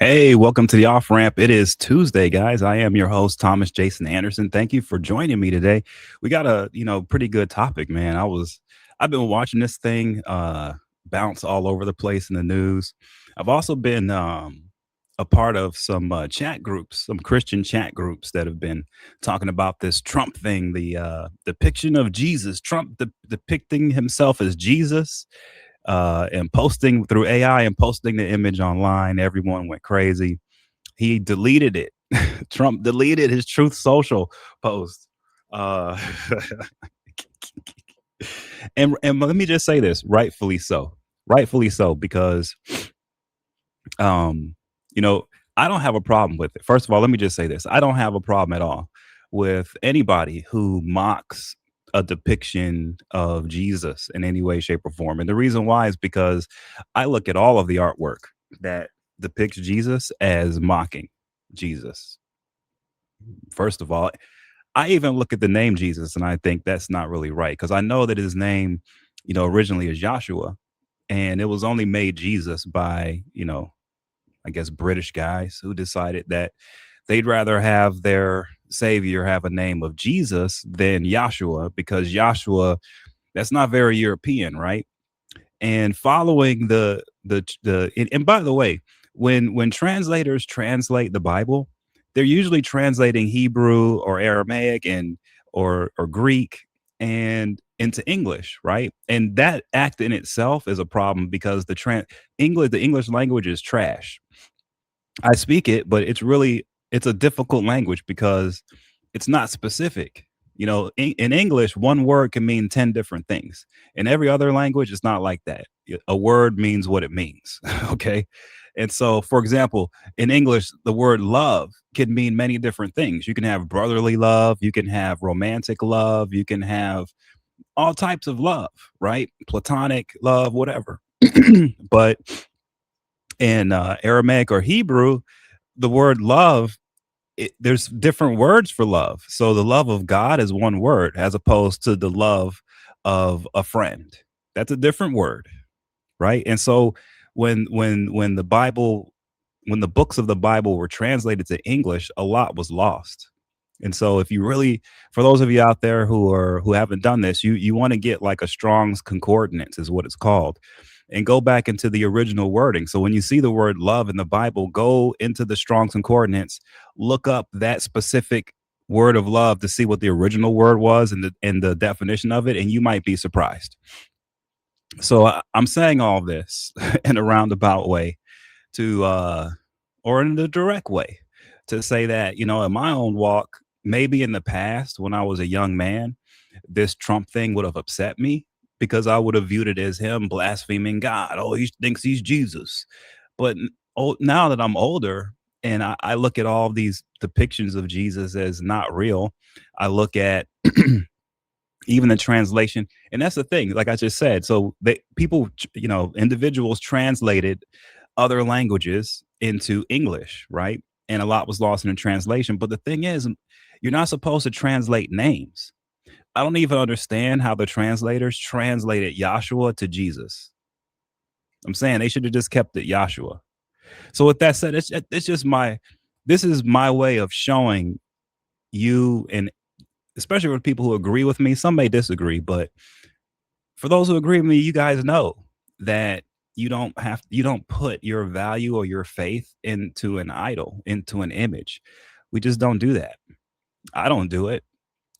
Hey, welcome to the off ramp. It is Tuesday, guys. I am your host, Thomas Jason Anderson. Thank you for joining me today. We got a pretty good topic, man. I've been watching this thing bounce all over the place in the news. I've also been a part of some chat groups, some Christian chat groups that have been talking about this Trump thing, the depiction of Jesus, Trump depicting himself as Jesus and posting through AI and posting the image online. Everyone went crazy. He deleted it. Trump deleted his Truth Social post. Uh, and let me just say this, rightfully so, because um, you know I don't have a problem with it. First of all, let me just say this: I don't have a problem at all with anybody who mocks a depiction of Jesus in any way, shape, or form. And the reason why is because I look at all of the artwork that depicts Jesus as mocking Jesus. First of all, I even look at the name Jesus and I think that's not really right because I know that his name, originally is Joshua, and it was only made Jesus by, I guess British guys who decided that they'd rather have their savior have a name of Jesus than Joshua because Joshua, that's not very European, right? And following and by the way, when translators translate the Bible, they're usually translating Hebrew or Aramaic and or Greek and into English, right? And that act in itself is a problem because the English language is trash. I speak it, but it's a difficult language because it's not specific. In English, one word can mean 10 different things. In every other language, it's not like that. A word means what it means. Okay. And so, for example, in English, the word love can mean many different things. You can have brotherly love, you can have romantic love, you can have all types of love, right? Platonic love, whatever. But in Aramaic or Hebrew, the word love, there's different words for love. So the love of God is one word as opposed to the love of a friend. That's a different word, right? And so when the Bible, when the books of the Bible were translated to English, a lot was lost. And so if you really, for those of you out there who haven't done this, you want to get like a Strong's concordance is what it's called, and go back into the original wording. So when you see the word love in the Bible, go into the Strong's concordance, look up that specific word of love to see what the original word was and the definition of it, and you might be surprised. So I'm saying all this in a roundabout way to or in the direct way to say that, in my own walk, maybe in the past when I was a young man, this Trump thing would have upset me because I would have viewed it as him blaspheming God. Oh, he thinks he's Jesus. But now that I'm older and I look at all these depictions of Jesus as not real, I look at even the translation, and that's the thing, like I just said. So individuals translated other languages into English, right? And a lot was lost in the translation. But the thing is, you're not supposed to translate names. I don't even understand how the translators translated Joshua to Jesus. I'm saying they should have just kept it Joshua. So with that said, it's just this is my way of showing you, and especially with people who agree with me. Some may disagree, but for those who agree with me, you guys know that you don't put your value or your faith into an idol, into an image. We just don't do that. I don't do it.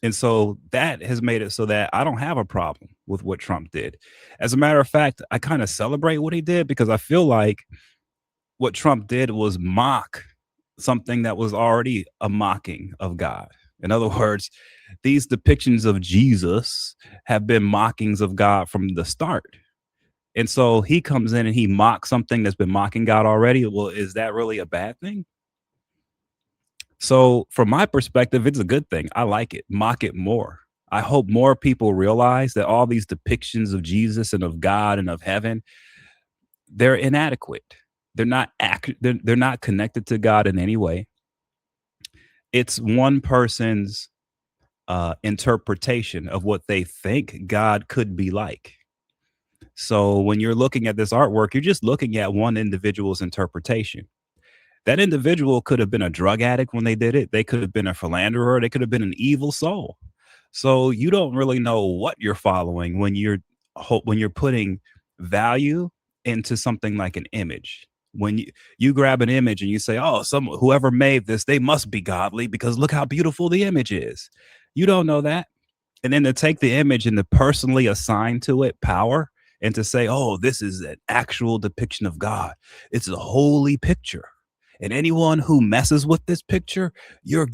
And so that has made it so that I don't have a problem with what Trump did. As a matter of fact, I kind of celebrate what he did because I feel like what Trump did was mock something that was already a mocking of God. In other words, these depictions of Jesus have been mockings of God from the start. And so he comes in and he mocks something that's been mocking God already. Well, is that really a bad thing? So from my perspective, it's a good thing. I like it. Mock it more. I hope more people realize that all these depictions of Jesus and of God and of heaven, they're inadequate. They're not connected to God in any way. It's one person's interpretation of what they think God could be like. So when you're looking at this artwork, you're just looking at one individual's interpretation. That individual could have been a drug addict when they did it. They could have been a philanderer. They could have been an evil soul. So you don't really know what you're following when you're putting value into something like an image. When you grab an image and you say, "Oh, some whoever made this, they must be godly because look how beautiful the image is." You don't know that. And then to take the image and to personally assign to it power and to say, "Oh, this is an actual depiction of God. It's a holy picture." And anyone who messes with this picture, you're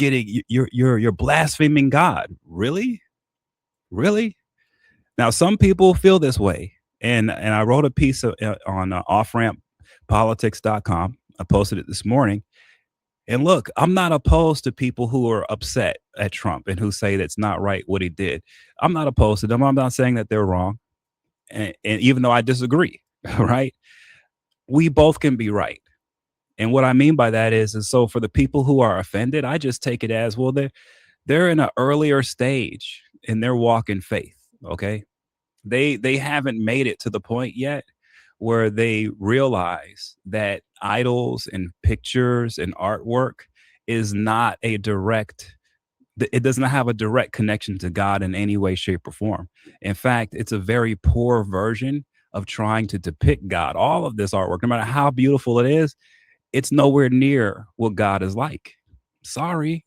blaspheming God. Really? Really? Now, some people feel this way, and I wrote a piece on offramppolitics.com. I posted it this morning. And look, I'm not opposed to people who are upset at Trump and who say that's not right what he did. I'm not opposed to them. I'm not saying that they're wrong, and even though I disagree, right? We both can be right. And what I mean by that is so for the people who are offended, I just take it as well. They're in an earlier stage in their walk in faith. Okay, they haven't made it to the point yet where they realize that idols and pictures and artwork is not a direct it does not have a direct connection to God in any way, shape, or form. In fact, it's a very poor version of trying to depict God. All of this artwork, no matter how beautiful it is, it's nowhere near what God is like. Sorry.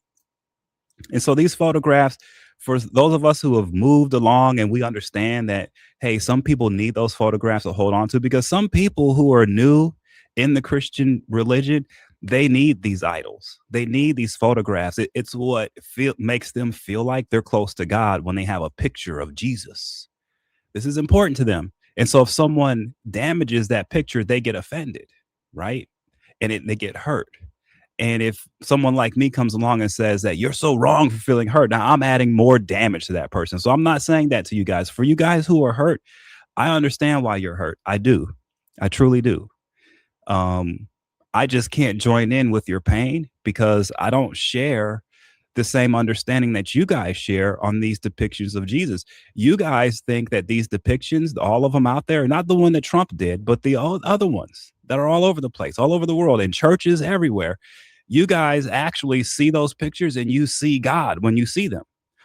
And so these photographs, for those of us who have moved along and we understand that, hey, some people need those photographs to hold on to because some people who are new in the Christian religion, they need these idols. They need these photographs. It's what makes them feel like they're close to God when they have a picture of Jesus. This is important to them. And so if someone damages that picture, they get offended, right? And they get hurt. And if someone like me comes along and says that you're so wrong for feeling hurt, now I'm adding more damage to that person. So I'm not saying that to you guys. For you guys who are hurt, I understand why you're hurt. I do. I truly do. Um, I just can't join in with your pain because I don't share the same understanding that you guys share on these depictions of Jesus. You guys think that these depictions, all of them out there, not the one that Trump did, but the other ones that are all over the place, all over the world, in churches everywhere. You guys actually see those pictures and you see God when you see them,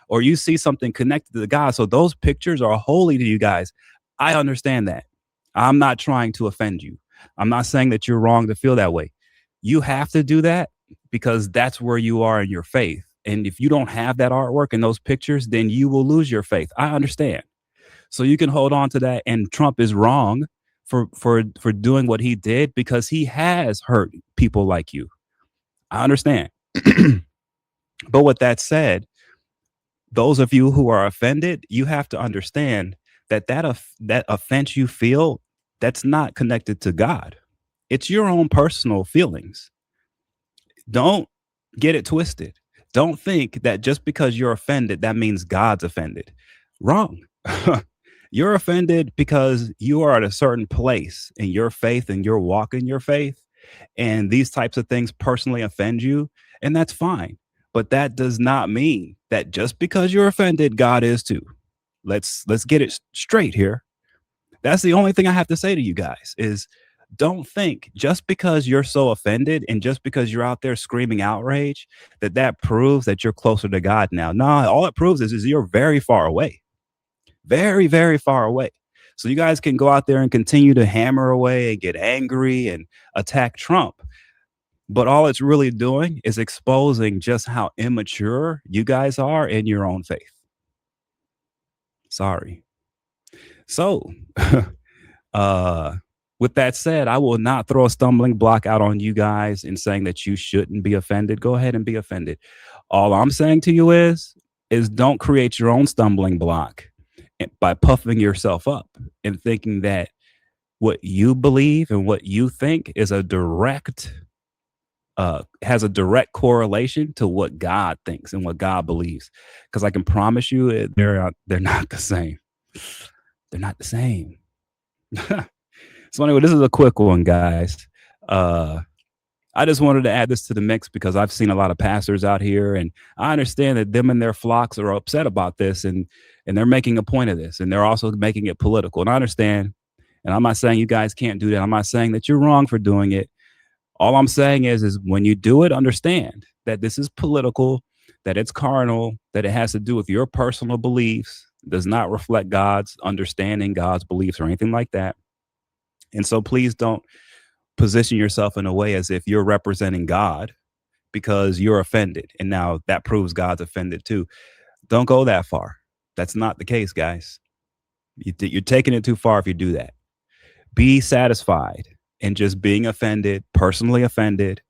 or you see something connected to God. So those pictures are holy to you guys. I understand that. I'm not trying to offend you. I'm not saying that you're wrong to feel that way. You have to do that because that's where you are in your faith. And if you don't have that artwork and those pictures, then you will lose your faith. I understand. So you can hold on to that. And Trump is wrong for doing what he did because he has hurt people like you. I understand. But with that said, those of you who are offended, you have to understand that that offense you feel, that's not connected to God. It's your own personal feelings. Don't get it twisted. Don't think that just because you're offended, that means God's offended. Wrong. You're offended because you are at a certain place in your faith and your walk in your faith. And these types of things personally offend you. And that's fine. But that does not mean that just because you're offended, God is too. Let's get it straight here. That's the only thing I have to say to you guys is don't think just because you're so offended and just because you're out there screaming outrage that proves that you're closer to God now. No, all it proves is you're very far away, very, very far away. So you guys can go out there and continue to hammer away and get angry and attack Trump. But all it's really doing is exposing just how immature you guys are in your own faith. Sorry. So, uh, with that said, I will not throw a stumbling block out on you guys in saying that you shouldn't be offended. Go ahead and be offended. All I'm saying to you is don't create your own stumbling block by puffing yourself up and thinking that what you believe and what you think is a direct has a direct correlation to what God thinks and what God believes. Because I can promise you, they're not the same. They're not the same. So anyway, this is a quick one, guys. I just wanted to add this to the mix because I've seen a lot of pastors out here, and I understand that them and their flocks are upset about this, and they're making a point of this, and they're also making it political. And I understand, and I'm not saying you guys can't do that. I'm not saying that you're wrong for doing it, All I'm saying is when you do it, understand that this is political, that it's carnal, that it has to do with your personal beliefs, does not reflect God's understanding, God's beliefs, or anything like that. And so please don't position yourself in a way as if you're representing God because you're offended. And now that proves God's offended too. Don't go that far. That's not the case, guys. You're taking it too far if you do that. Be satisfied in just being offended, personally offended,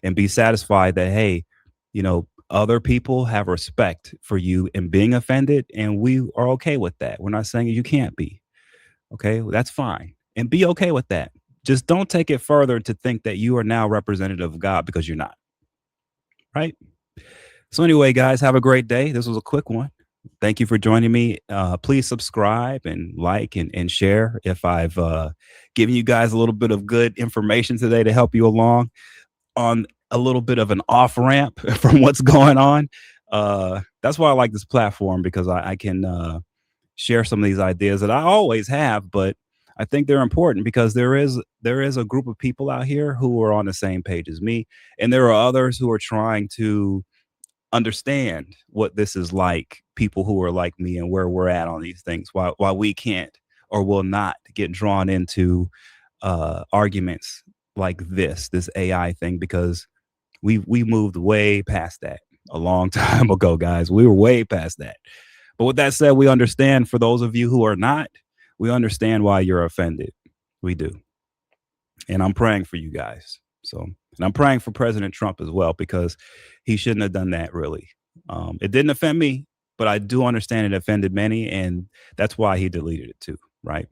and be satisfied that, hey, other people have respect for you in being offended, and we are okay with that. We're not saying you can't be. Okay, well, that's fine. And be okay with that. Just don't take it further to think that you are now representative of God because you're not. Right? So anyway, guys, have a great day. This was a quick one. Thank you for joining me. Please subscribe and like and share if I've given you guys a little bit of good information today to help you along on a little bit of an off ramp from what's going on. That's why I like this platform, because I can share some of these ideas that I always have, but I think they're important because there is a group of people out here who are on the same page as me, and there are others who are trying to understand what this is like, people who are like me and where we're at on these things, while we can't or will not get drawn into arguments like this AI thing, because we moved way past that a long time ago, guys. We were way past that. But with that said, we understand, for those of you who are not, we understand why you're offended. We do. And I'm praying for you guys. And I'm praying for President Trump as well, because he shouldn't have done that, really. It didn't offend me, but I do understand it offended many, and that's why he deleted it too, right?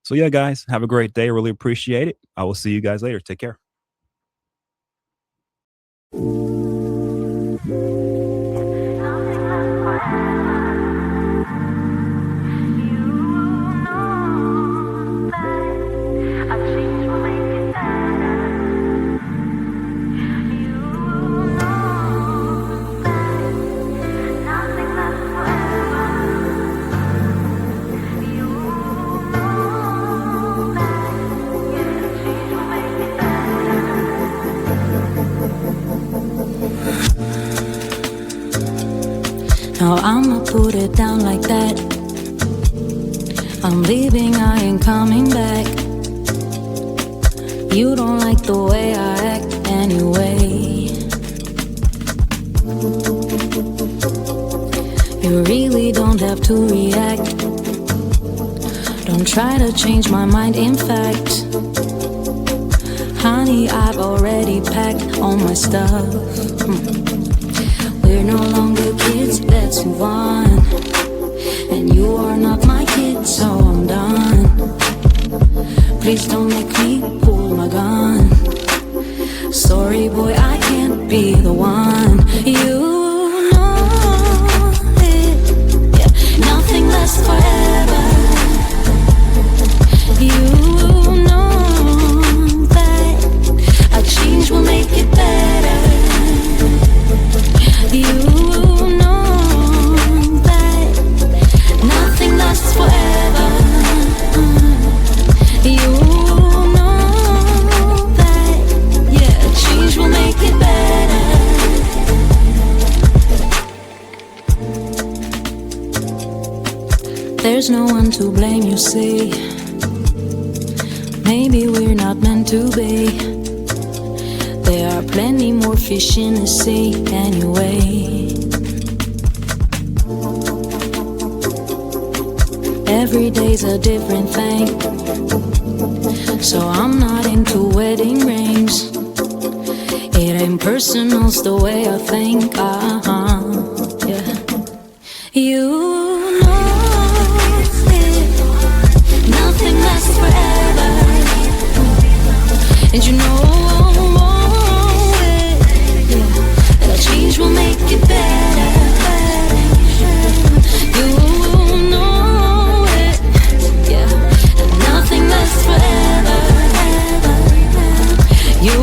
So yeah, guys, have a great day. Really appreciate it. I will see you guys later. Take care. Now I'ma put it down like that. I'm leaving, I ain't coming back. You don't like the way I act anyway. You really don't have to react. Don't try to change my mind, in fact. Honey, I've already packed all my stuff. We're no longer kids, let's move on. And you are not my kid, so I'm done. Please don't make me pull my gun. Sorry boy, I can't be the one. You know it, yeah, nothing lasts forever. You know that a change will make it better. You know that nothing lasts forever. You know that, yeah, change will make it better. There's no one to blame, you see. Maybe we're not meant to be. There are plenty more fish in the sea anyway. Every day's a different thing, so I'm not into wedding rings. It ain't personal's the way I think, yeah. You know it, nothing lasts forever. And you know change will make it better. You know it, yeah, and nothing lasts forever. You